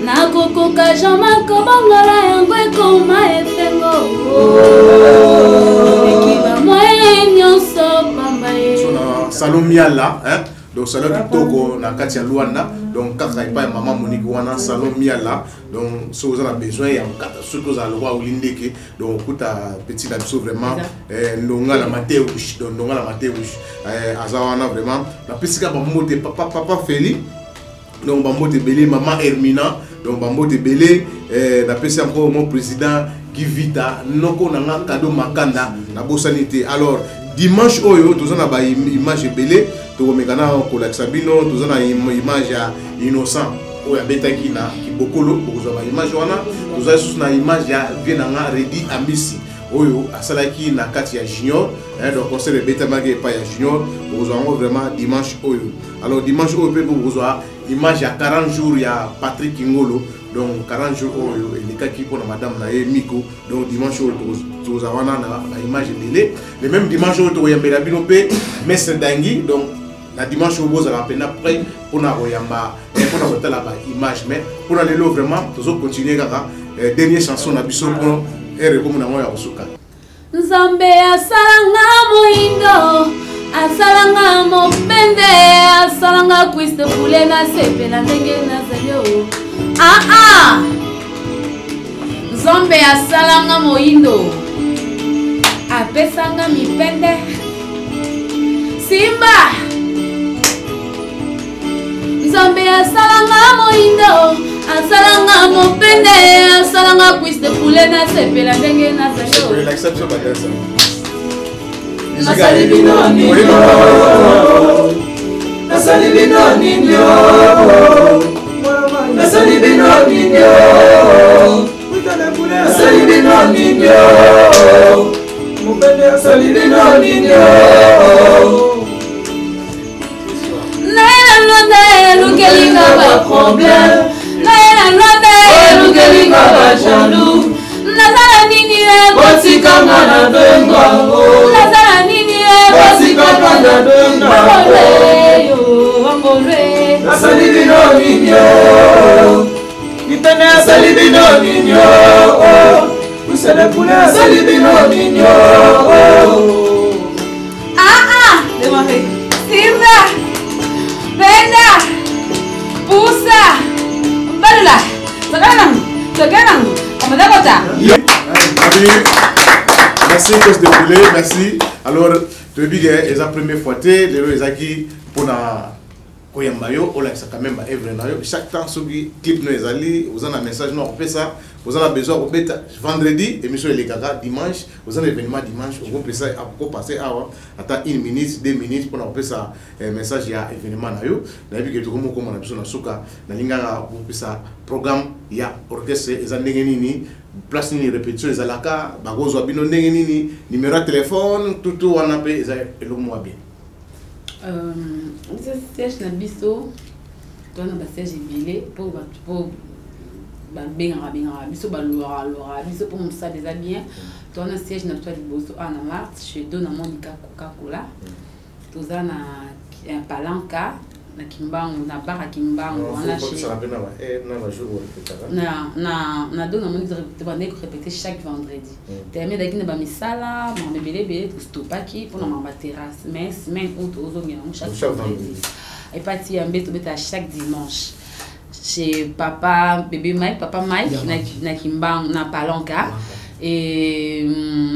Nakokoka jama kobongola yango ekoma efengo Ekiba moye nyonso pamba
salon salon miala hein donc salon kitoko na katia luanda donc kaka ipa maman Monique wana salon miala donc si vous en avez besoin il y a surtout à loi olindeke donc kuta petit la biso vraiment ndonga la mateush donc ndonga la mateush azawana vraiment la pisika ba mote papa Feli donc ba mote belé maman Hermina donc ba mote belé na pesi encore mon président Givita noko nanga cadeau makanda na bosanité alors dimanche oyo tozana ba image belé to mekana ko la sabino tozana image ya innocent oya betaki na kibokolo ko ba image wana tozana na image ya vienanga Redi Ambisi oyo asalaki na kati ya junior donc conseil de beta magé pa ya junior ko vraiment dimanche oyo alors dimanche oyo pe ko image ya 40 jours ya Patrick Ngolo donc 40 jours oyo elikaki pour madame na Miko donc dimanche oyo tozawana na image belé le même dimanche oyo toyambela bino pe Messe Dangi donc la dimanche oyo bozala pena près pour na koyamba pour na kotala ba image mais pour na lelo vraiment tozo continuer kaka dernière chanson na biso pour comme na moya kosuka
Nzambe asalanga moindo asalanga mopende asalanga kwiste pule na sepela ndenge na zalio Nzambe asalanga moindo apesanga mipende Simba Nzambe asalanga moindo asalanga mopende asalanga kwiste pule na sepela ndenge na zalio
l'exception badasa
Nasali bino ninyo Nasali bino ninyo Nasali bino ninyo Nasali bino ninyo Mupende nasali bino ninyo
Naila londe lukelinga ba problème Naila londe lukelinga ba jaloux Nazala nini
Botika ngana benga
Nazala nini
Botika ngana benga
Wangolwe
Nasali bino ninyo Nipende nasali bino ninyo Usele pule nasali bino ninyo
Demare Simba Benda Pusa Balula Saganang Amadakota
merci cause de poulet merci alors tu dis que c'est la première fois les aki pour na koyambayo ola ça quand même ba evre na yo chaque temps soki clip no ezali vous en a message no on ça vous en a besoin au beta vendredi émission les gaga dimanche vous en événement dimanche on peut ça à passer à attends 1 minute 2 minutes pour on ça message ya événement na yo na bi que tout comme on a besoin na suka na linga on ça programme ya orchestre ezandenge nini place ni répétition ezalaka bagozo bino ndenge nini numéro de téléphone tout wana pe eza eloko bien
ce siège na biso toi na siège bilé pour benga biso balora biso pour ça déjà bien toi na siège na toi liboso na mars chez Dona Monica Coca-Cola toza na un palanca na Kimbangu na bara Kimbangu on a chez na Dona Monica répéter chaque vendredi terminé daki na ba misala mon bébé to stopaki pour na ma terrasse mais semaine ou tozo ngena chaque vendredi et parti ambe to beta chaque dimanche chez papa bébé Mike papa Mike na Kimbangu na palanca et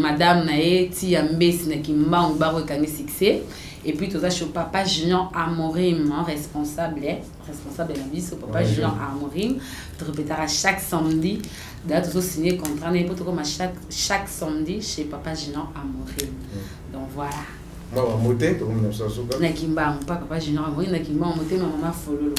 madame nae ti ambesi na Kimbangu baro kangi succès. Et puis tout ça chez papa Junior Amorim, responsable de la vie, c'est papa Junior Amorim. Tu répéteras chaque samedi. D'ailleurs, tu as signé contrat n'importe comment chaque samedi chez papa Junior Amorim. Donc voilà.
Moi, moté, tout le monde ça souka.
Nakimba, papa Junior Amorim, Nakimba, moté ma maman Fololo.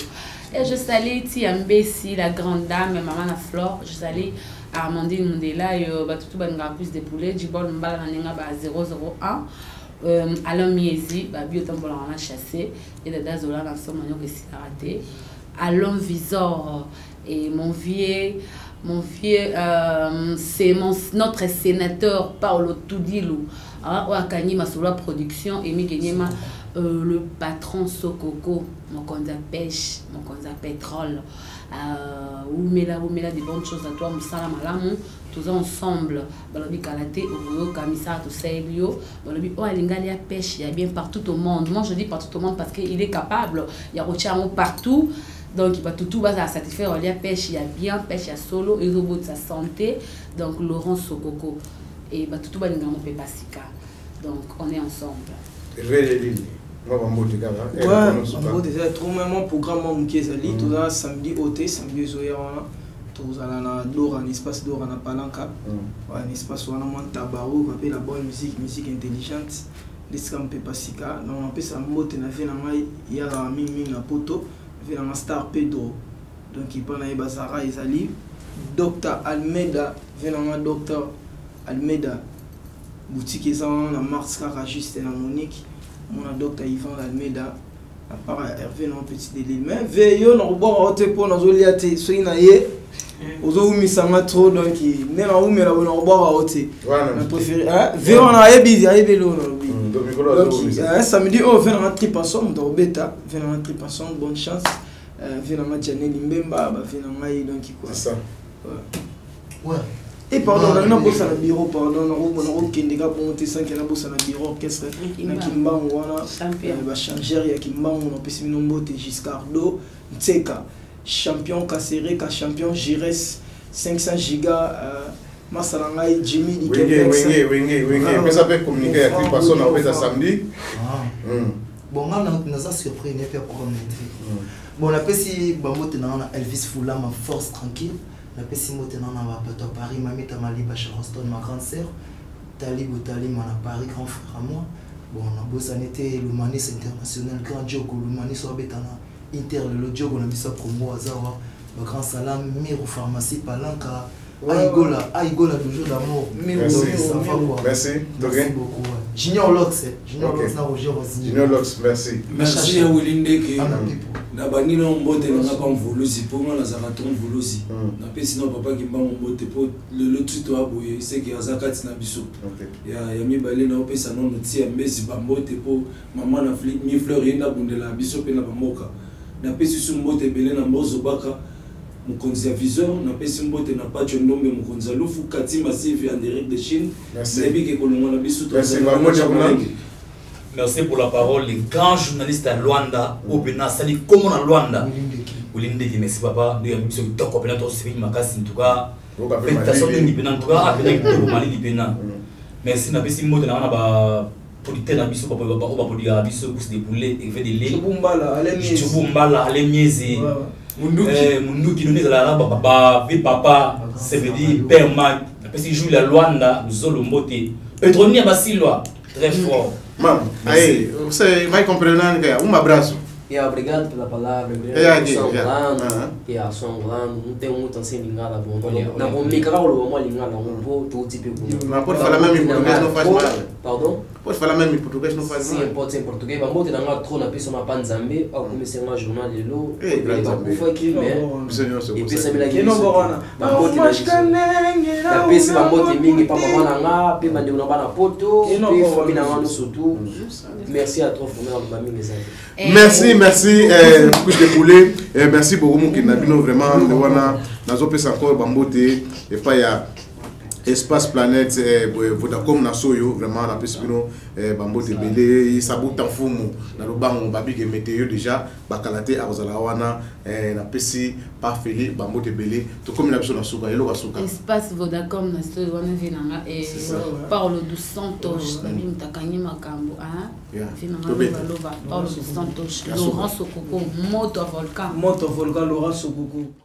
Et je salue Tiambesi, la grande dame, maman la Flore. Je salue Armandine Mundela, tout le plus de poulet, du bol mbala na 001. Alain Miezi, biotambola on a chassé et Dada Zola dans son manière que c'est raté. Alain Visor et mon vieux c'est notre sénateur Paolo Tudilou Wakani Masula Production et Miguenyema le patron Sokoko mon conza pêche mon conza pétrole ou mela des bonnes choses à toi musala malamu tous ensemble balobi kalaté oyo kamisa to selio balobi o alingali ya pêche il y a bien partout au monde. Moi je dis partout au monde parce qu'il est capable il y a rochamo partout. Donc, il va tout va satisfaire. Il y a pêche, il y a bien pêche, il y a solo, il y a de sa santé. Donc, Laurent Sokoko. Et tout va nous faire pasika. Donc, on est ensemble.
Ouais, trop même programme qui est allé. Tout ça, samedi, ôté, samedi, zoyana. Tout ça, là, d'or, un espace d'or, un palanca. Un espace où on a moins de tabarou, on appelle la bonne musique, musique intelligente. Les scams pasika. Donc, on appelle ça mot, il y a un mimi, un poteau. Un star Pedro, donc il parle de Bazara Izali, Dr Almeida, venant Dr Almeida, boutique Ezan, la Mars Carajus et la Monique, mon Dr Ivan Almeida, à part Hervé non petit délai, mais veillons on boit au pour nos oliatés, soyez naïe, aux eaux mis ça trop donc il n'est pas où mais là on boit au thé, on préfère, veillons on a ébi, à ébi samedi, oh, venez rentrer par son, dans bêta, venez rentrer par son, bonne chance. Venez à Janelle Mbemba, venez à donc quoi. C'est ça. Ouais. Et pardon, on a bossé à la bureau, pardon, on a Kendega pour monter 5 et on a bossé à la bureau orchestre. On a Kimba, on a changer, il y a Kimba, on a passé Minombote, Giscardo, Tseka, champion Kasseré, champion Gires, 500 gigas. Masalangai, Jimmy,
oui, mais ça peut communiquer avec les personnes en fait à samedi.
Bon, moi, on a surpris, on a fait programme d'entrée. Bon, on a fait Elvis Foula, ma force tranquille. On a fait à Paris, ma mère Tamali, Bacharoston, ma grande sœur. Talib ou Talim, à Paris, grand frère à moi. Bon, on a bossé en été, le Manis international, grand Diogo, le Manis au Betana, Inter, le Diogo, on a mis ça promo à Zawa, le grand salam, Miro pharmacie, Palanca. Aïgola, toujours d'amour.
Merci.
Merci beaucoup. Junior Lox, Junior Lox,
merci.
Merci à Willindeke. Nabani na mbote na pas mvolusi pour moi na zaraton mvolusi. Na pe sinon papa qui m'a mbote pour le tuto aboye c'est que azakati na biso. Ya mi balé na opesa non tia mbezi ba mbote pour maman na mi fleur yenda bundela biso pe na ba moka. Na pe sisu mbote belé na mbozo baka. Mukonzi Vision, na pesi mbote na pacho ndombe mukonzi lufu katima CV en direct de Chine. Merci.
Merci pour la parole. Les grands journalistes à Luanda, au Bénin, ça dit comment à Luanda. Willindeke, merci papa. Nous avons mis sur le top, on a tous fait ma casse en tout cas. Félicitations de Bénin, en tout cas, avec le Mali du Bénin. Merci, na pesi mbote na ba polité na biso papa ba polika biso pour se débouler et faire des lait. Chubumbala, ale miezi. Munduki nous la papa papa ça veut dire père mag parce qu'il joue la Luanda zolo mbote Petronia Basilwa très fort
mam aí você vai compreendendo que um abraço
e obrigado pela palavra e a som não tem muito assim lingala bom na bom micro uma lingala um pouco tipo
mas pode falar mesmo em português não faz mal
pardon
pode falar mesmo em português não faz mal
sim pode ser em português mas muito na trop na pessoa uma panzambe ao começar um jornal de lo foi que e pensa me lá que não borona mas canenge na pensa uma moto mingi para mamãe na pe mande uma bana poto pe família na no surtout merci à toi pour me mingi ça
merci couche de poulet merci beaucoup mon kinabino vraiment de wana nazo pesa encore bambote et pas ya espace planète Vodacom na soyo vraiment na pesa bino bambote belé sabuta mfumu na lobango babike météo déjà bakalate azala wana na pesi pas feli bambote belé to comme na biso na suka elo kasuka
espace Vodacom na soyo wana vinanga et Paulo dos Santos bim takanyi makambo Paulo dos Santos Laurent Sokoko moto volcan Laurent Sokoko